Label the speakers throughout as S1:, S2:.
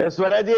S1: ऐश्वर्या जी,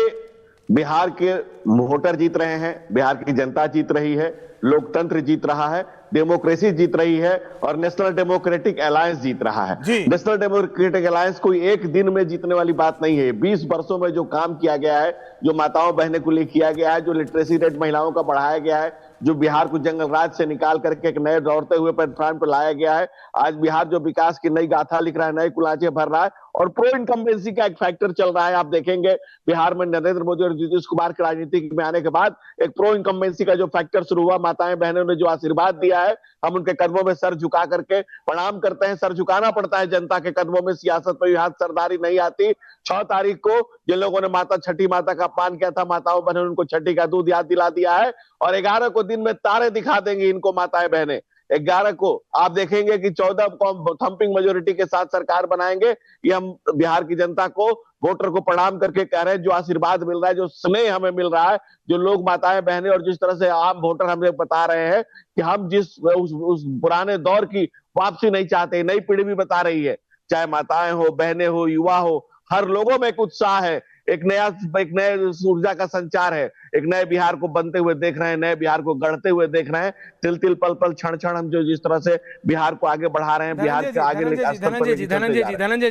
S1: बिहार के वोटर जीत रहे हैं, बिहार की जनता जीत रही है, लोकतंत्र जीत रहा है, डेमोक्रेसी जीत रही है और नेशनल डेमोक्रेटिक अलायंस जीत रहा है। नेशनल डेमोक्रेटिक अलायंस कोई एक दिन में जीतने वाली बात नहीं है। 20 वर्षों में जो काम किया गया है, जो माताओं बहने को लिए किया गया है, जो लिटरेसी रेट महिलाओं का बढ़ाया गया है, जो बिहार को जंगल राज से निकाल करके एक नए दौड़ते हुए प्लेटफॉर्म पर लाया गया है, आज बिहार जो विकास की नई गाथा लिख रहा है, नए कुलाचे भर रहा है और प्रो इनकम्बेंसी का एक फैक्टर चल रहा है। आप देखेंगे बिहार में नरेंद्र मोदी और नीतीश कुमार के राजनीति में आने के बाद एक प्रो इनकम्बेंसी का जो फैक्टर शुरू हुआ, माताएं बहनों ने जो आशीर्वाद दिया है, हम उनके कदमों में सर झुका करके प्रणाम करते हैं। सर झुकाना पड़ता है जनता के कदमों में, सियासत में हाथ सरदारी नहीं आती। 6 तारीख को जिन लोगों ने माता छठी माता का अपमान किया था, माताओं बहनों ने उनको छठी का दूध याद दिला दिया है और 11 को दिन में तारे दिखा देंगे इनको माताएं बहनें। 11 को आप देखेंगे कि 14 को थंपिंग मेजोरिटी के साथ सरकार बनाएंगे। ये हम बिहार की जनता को, वोटर को प्रणाम करके कह रहे हैं। जो आशीर्वाद मिल रहा है, जो स्नेह हमें मिल रहा है, जो लोग माताएं बहनें और जिस तरह से आम वोटर हमें बता रहे हैं कि हम जिस उस पुराने दौर की वापसी नहीं चाहते, नई पीढ़ी भी बता रही है, चाहे माताएं हो, बहनें हो, युवा हो, हर लोगों में एक उत्साह है, एक नए ऊर्जा का संचार है। एक नए बिहार को बनते हुए देख रहे हैं, नए बिहार को गढ़ते हुए देख रहे हैं। तिल तिल पल पल क्षण क्षण हम जो जिस तरह से बिहार को आगे बढ़ा रहे हैं, बिहार के आगे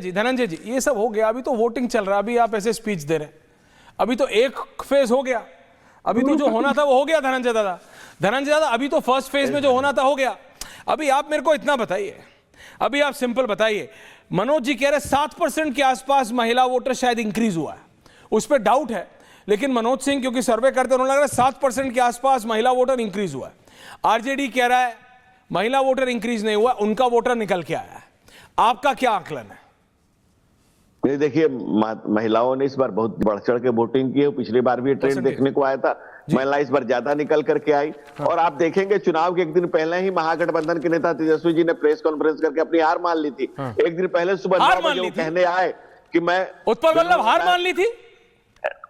S2: धनंजय जी, ये सब हो गया, अभी तो वोटिंग चल रहा है, अभी आप ऐसे स्पीच दे रहे हैं। अभी तो एक फेज हो गया, अभी तो जो होना था वो हो गया। धनंजय दादा, अभी तो फर्स्ट फेज में जो होना था हो गया। अभी आप मेरे को इतना बताइए, अभी आप सिंपल बताइए, मनोज जी कह रहे 7% के आसपास महिला वोटर शायद इंक्रीज हुआ है, उस पर डाउट है, लेकिन मनोज सिंह क्योंकि सर्वे करते उन्हें लग रहा है 7% के आसपास महिला वोटर इंक्रीज हुआ है। आरजेडी कह रहा है महिला वोटर इंक्रीज नहीं हुआ, उनका वोटर निकल के आया है। आपका क्या आकलन है?
S1: नहीं, देखिए, महिलाओं ने इस बार बहुत बढ़ चढ़ के वोटिंग की है। पिछली बार भी ट्रेंड देखने को आया था, महिला इस बार ज्यादा निकल करके आई। और आप देखेंगे चुनाव के एक दिन पहले ही महागठबंधन के नेता तेजस्वी जी ने प्रेस कॉन्फ्रेंस करके अपनी हार मान ली थी। एक दिन पहले सुबह 9 बजे वो कहने आए कि मैं,
S2: उत्पल वल्लभ हार मान ली थी।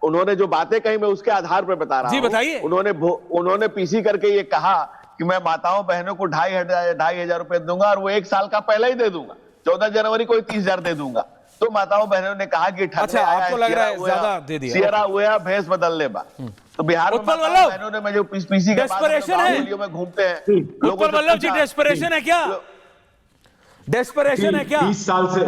S1: उन्होंने जो बातें कही मैं उसके आधार पर बता रहा हूं।
S2: जी बताइए।
S1: उन्होंने पीसी करके ये कहा कि मैं माताओं बहनों को 2,500 रुपए दूंगा और वो 1 साल का पहले ही दे दूंगा, 14 जनवरी को 30,000 दे दूंगा। तो माताओं बहनों ने कहा कि
S2: अच्छा, आपको लग रहा है ज्यादा दे दिया,
S1: सियरा हुआ भैंस बदल ले बा। तो बिहार में बहनों ने, मैं जो पीसी के
S2: डेस्परेशन है
S1: में घूमते हैं,
S2: उत्पल वल्लभ जी, डेस्परेशन है क्या? डेस्परेशन है क्या?
S3: 20 साल से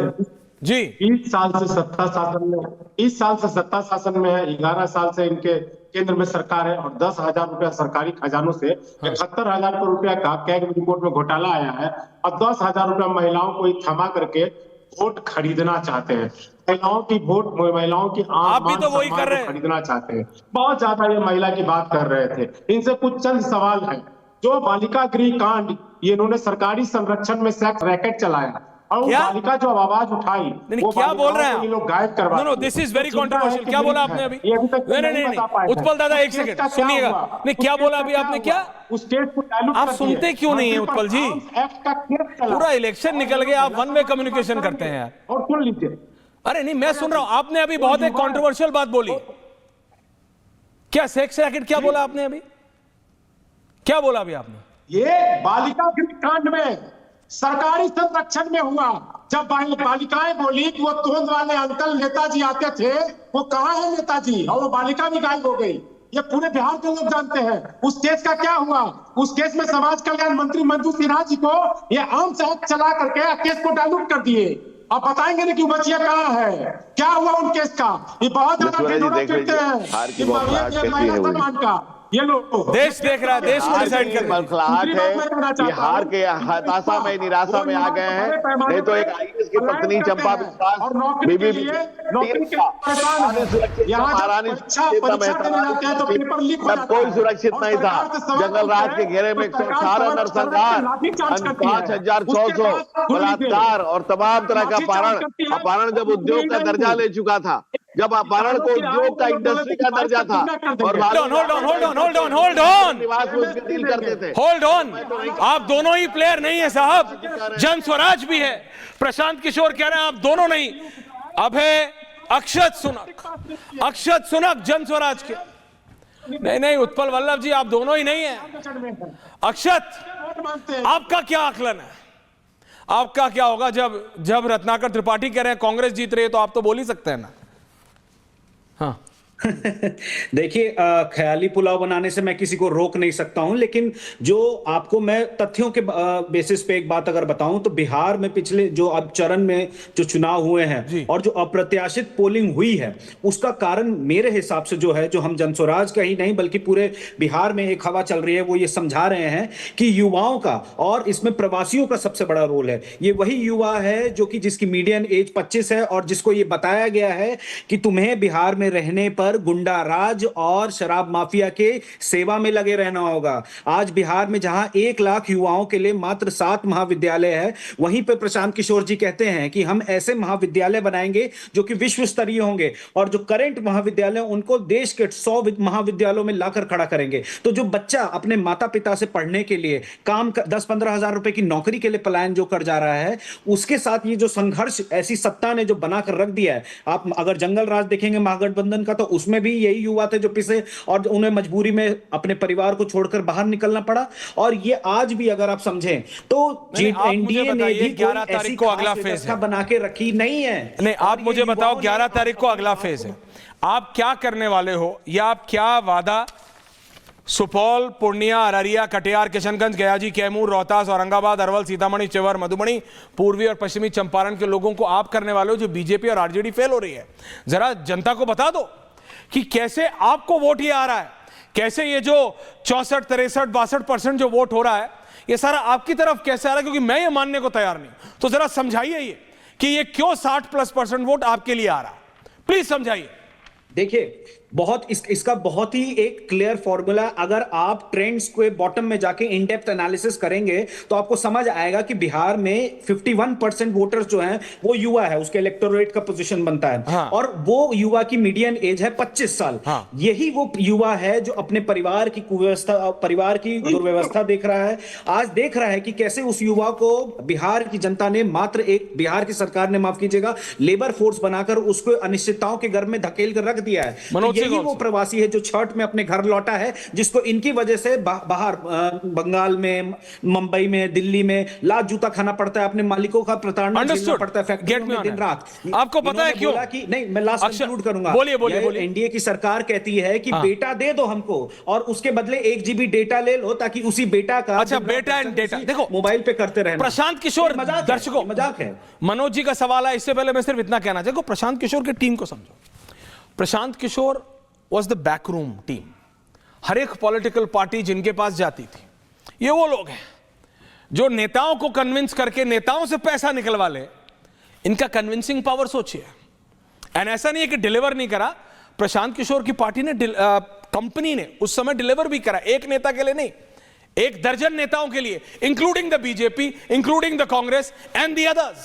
S2: जी,
S3: 20 साल से सत्ता शासन में, 20 साल से सत्ता शासन में है, 11 साल से इनके केंद्र में सरकार है और 10,000 रुपया सरकारी खजानों से 71,000 रुपया का कैग रिपोर्ट में घोटाला आया है और 10,000 रुपया महिलाओं को थमा करके वोट खरीदना चाहते हैं। महिलाओं की वोट, महिलाओं की
S2: आप भी तो वही कर रहे हैं,
S3: खरीदना चाहते हैं। बहुत ज्यादा ये महिला की बात कर रहे थे। इनसे कुछ चंद सवाल है। जो बालिका गृह कांड, ये इन्होंने सरकारी संरक्षण में सेक्स रैकेट चलाया और बालिका जो आवाज उठाई, वो
S2: क्या बोल रहे हैं?
S3: ये लोग गायब करवा।
S2: No, this is very controversial. क्या बोला आपने अभी? नहीं, उत्पल दादा एक सेकंड सुनिएगा। नहीं, क्या बोला अभी आपने? क्या
S3: उस केस को
S2: आप सुनते क्यों नहीं है उत्पल जी? पूरा इलेक्शन निकल गया, आप वन वे कम्युनिकेशन करते हैं यार।
S3: और सुन लीजिए।
S2: अरे नहीं, मैं सुन रहा हूं। आपने अभी बहुत एक कंट्रोवर्शियल बात बोली। क्या सेक्स रैकेट? क्या बोला आपने अभी? क्या बोला अभी आपने?
S3: ये बालिका गृह कांड में सरकारी संरक्षण में हुआ। जब बालिकाएं बोली कि वो तोंद वाले अंकल नेताजी आते थे, वो कहाँ है नेताजी, और वो बालिका भी गायब हो गई। ये पूरे बिहार के लोग जानते हैं। उस केस का क्या हुआ? उस केस में समाज कल्याण मंत्री मंजू सिन्हा जी को ये आर्म्स एक्ट चला करके केस को डाइल्यूट कर दिए। आप बताएंगे ना कि बचिया कहाँ है, क्या हुआ उन केस का? ये बहुत ज्यादा का ये लोग
S2: देश देख रहा है, देश को डिसाइड कर
S1: बौखलाहट है। बिहार के हताशा में, निराशा में आ गए हैं। नहीं तो एक आईएएस की पत्नी चंपा विश्वास बीबी कोई सुरक्षित नहीं था। जंगल राज के घेरे में 118 नरसंहार, 5,600 बलात्कार और तमाम तरह का अपहरण जब उद्योग का दर्जा ले चुका था, जब अपहरण को उद्योग का, इंडस्ट्री का दर्जा था और
S2: होल्ड ऑन, आप दोनों ही प्लेयर नहीं है साहब। जन स्वराज भी है। प्रशांत किशोर कह रहे हैं आप दोनों नहीं। अब है अक्षत सुनक जन स्वराज के। नहीं, उत्पल वल्लभ जी, आप दोनों ही नहीं है। अक्षत, आपका क्या आकलन है? आपका क्या होगा जब रत्नाकर त्रिपाठी कह रहे हैं कांग्रेस जीत रही है, तो आप तो बोल ही सकते हैं ना। हाँ
S4: देखिए, ख्याली पुलाव बनाने से मैं किसी को रोक नहीं सकता हूं, लेकिन जो आपको मैं तथ्यों के बेसिस पे एक बात अगर बताऊं तो बिहार में पिछले जो अब चरण में जो चुनाव हुए हैं और जो अप्रत्याशित पोलिंग हुई है, उसका कारण मेरे हिसाब से जो है, जो हम जनस्वराज का ही नहीं बल्कि पूरे बिहार में एक हवा चल रही है, वो ये समझा रहे हैं कि युवाओं का और इसमें प्रवासियों का सबसे बड़ा रोल है। ये वही युवा है जो कि जिसकी मीडियन एज 25 है और जिसको ये बताया गया है कि तुम्हें बिहार में रहने पर गुंडा राज और शराब माफिया के सेवा में लगे रहना होगा। आज बिहार में जहां 1 लाख युवाओं के लिए मात्र 7 महाविद्यालय है, वहीं पे प्रशांत किशोर जी कहते हैं कि हम ऐसे महाविद्यालय बनाएंगे जो कि विश्व स्तरीय होंगे और जो करंट महाविद्यालय उनको देश के 100 महाविद्यालयों में लाकर खड़ा करेंगे। तो जो बच्चा अपने माता पिता से पढ़ने के लिए काम 10-15 हजार रुपए की नौकरी के लिए पलायन जो कर जा रहा है, उसके साथ ये जो संघर्ष ऐसी सत्ता ने जो बनाकर रख दिया है। आप अगर जंगल राज देखेंगे महागठबंधन का, तो उसमें भी यही युवा थे जो पिसे और उन्हें मजबूरी में अपने परिवार को छोड़कर बाहर निकलना पड़ा। और ये आज भी अगर आप समझें तो एनडीए ने भी
S2: 11 तारीख को अगला फेज है,
S4: बना के रखी नहीं है।
S2: नहीं, आप मुझे बताओ 11 तारीख को अगला फेज है, आप क्या करने वाले हो या आप क्या वादा सुपौल, पूर्णिया, अररिया, कटिहार, किशनगंज, गयाजी, कैमूर, रोहतास, औरंगाबाद, अरवल, सीतामढ़ी, शिवहर, मधुबनी, पूर्वी और पश्चिमी चंपारण के लोगों को आप करने वाले हो जो बीजेपी और आरजेडी फेल हो रही है? जरा जनता को बता दो कि कैसे आपको वोट ये आ रहा है, कैसे ये जो 64, 63, 62% जो वोट हो रहा है ये सारा आपकी तरफ कैसे आ रहा है, क्योंकि मैं ये मानने को तैयार नहीं। तो जरा समझाइए ये कि ये क्यों 60+ % वोट आपके लिए आ रहा है, प्लीज समझाइए।
S4: देखिए, इसका बहुत ही एक क्लियर फॉर्मूला, अगर आप ट्रेंड्स को बॉटम में जाके इन डेप्थ एनालिसिस करेंगे तो आपको समझ आएगा कि बिहार में 51% वोटर्स जो हैं वो युवा है, उसके इलेक्टोरेट का पोजीशन बनता है।
S2: हाँ।
S4: और वो युवा की मीडियन एज है 25 साल।
S2: हाँ।
S4: यही वो युवा है जो अपने परिवार की कुव्यवस्था, परिवार की दुर्व्यवस्था देख रहा है। आज देख रहा है कि कैसे उस युवा को बिहार की जनता ने मात्र एक, बिहार की सरकार ने माफ कीजिएगा, लेबर फोर्स बनाकर उसको अनिश्चितताओं के गर्भ में धकेल कर रख दिया है। यही वो प्रवासी है जो छठ में अपने घर लौटा है, जिसको इनकी वजह से बाहर बंगाल में, मुंबई में, दिल्ली में लात जूता खाना पड़ता है, अपने मालिकों का प्रताड़ना झेलना पड़ता है फैक्ट्रियों में दिन रात।
S2: आपको पता है क्यों?
S4: कि नहीं, मैं लास्ट कंक्लूड करूंगा।
S2: बोलिए।
S4: एनडीए की सरकार कहती है कि बेटा दे दो हमको और उसके बदले 1 GB डेटा ले लो, ताकि उसी बेटा का,
S2: अच्छा, बेटा एंड डेटा देखो
S4: मोबाइल पे करते रहना।
S2: प्रशांत किशोर, दर्शकों
S4: मजाक है।
S2: मनोज जी का सवाल है, इससे पहले मैं सिर्फ इतना कहना चाहूंगा, प्रशांत किशोर की टीम को समझो। Prashant Kishor was the backroom team. हर एक पॉलिटिकल पार्टी जिनके पास जाती थी, ये वो लोग हैं जो नेताओं को कन्विंस करके नेताओं से पैसा निकलवा ले। इनका कन्विंसिंग पावर सोचिए। एंड ऐसा नहीं है कि डिलीवर नहीं करा, प्रशांत किशोर की पार्टी ने, कंपनी ने उस समय डिलीवर भी करा, एक नेता के लिए नहीं, 1 दर्जन नेताओं के लिए, including the BJP, including the Congress and the others.